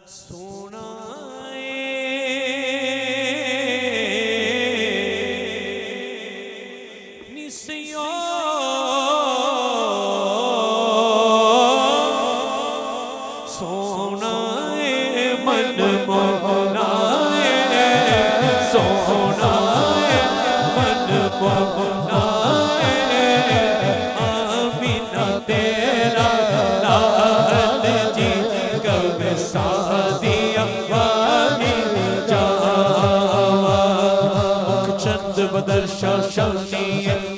سونا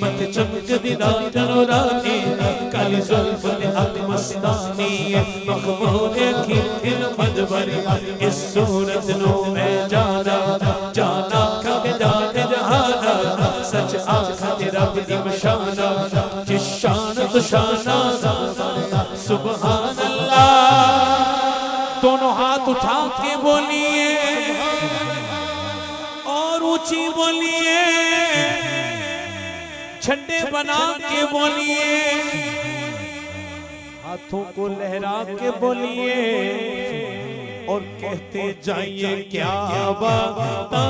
مت چمک دینا جنورانی کالی زلف نہاد مستانی مخمور اکھیر مدبری اس صورت نو میں جانا جانا کھنگ جانے جہانا سچ آخت رب دی مشانہ جس شان تو شانہ سبحان اللہ دونوں ہاتھ اٹھا کے بولیے اور اونچی بولیے جھنڈے بنا کے بولیے ہاتھوں کو لہرا کے بولیے اور کہتے جائیے کیا باتاں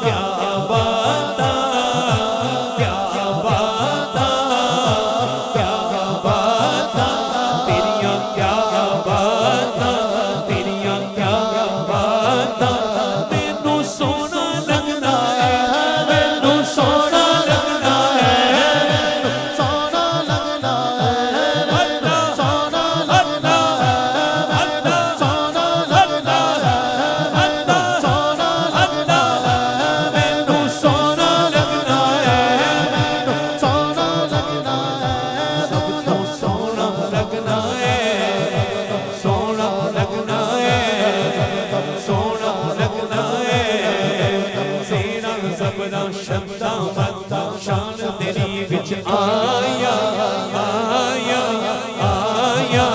کیا باتاں کیا باتاں کیا باتاں تیریاں کیا باتاں تیریاں کیا باتاں مینوں سونا لگنا ہے مینوں سونا شان تیری وچ آیا آیا آیا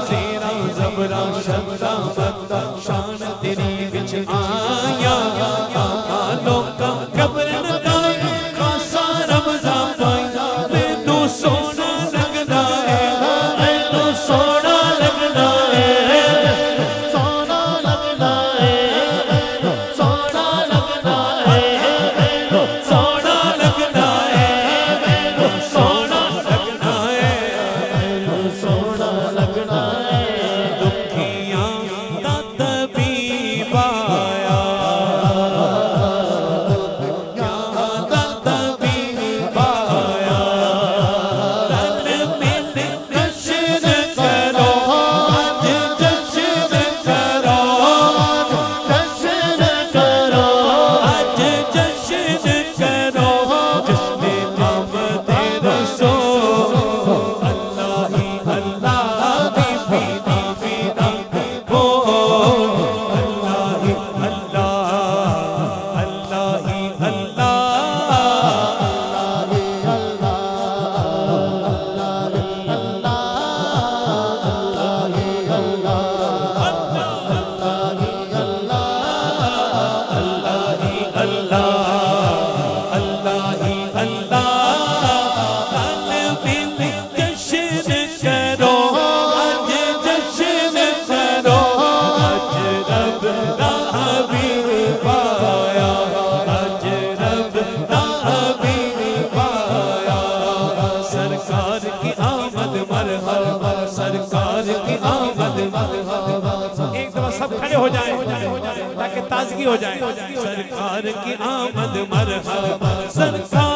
زیرا زبرا شبدا بدا شان تیری وچ آیا لوکاں قبر نگاہ خاصا رمضاں پائی مینوں سونا لگدا ہے مینوں سونا لگدا ہے سونا لگدا ہے سونا لگدا ہے ایک دفعہ سب کھڑے ہو جائیں تاکہ تازگی ہو جائے سرکار کی آمد مرحبا سرکار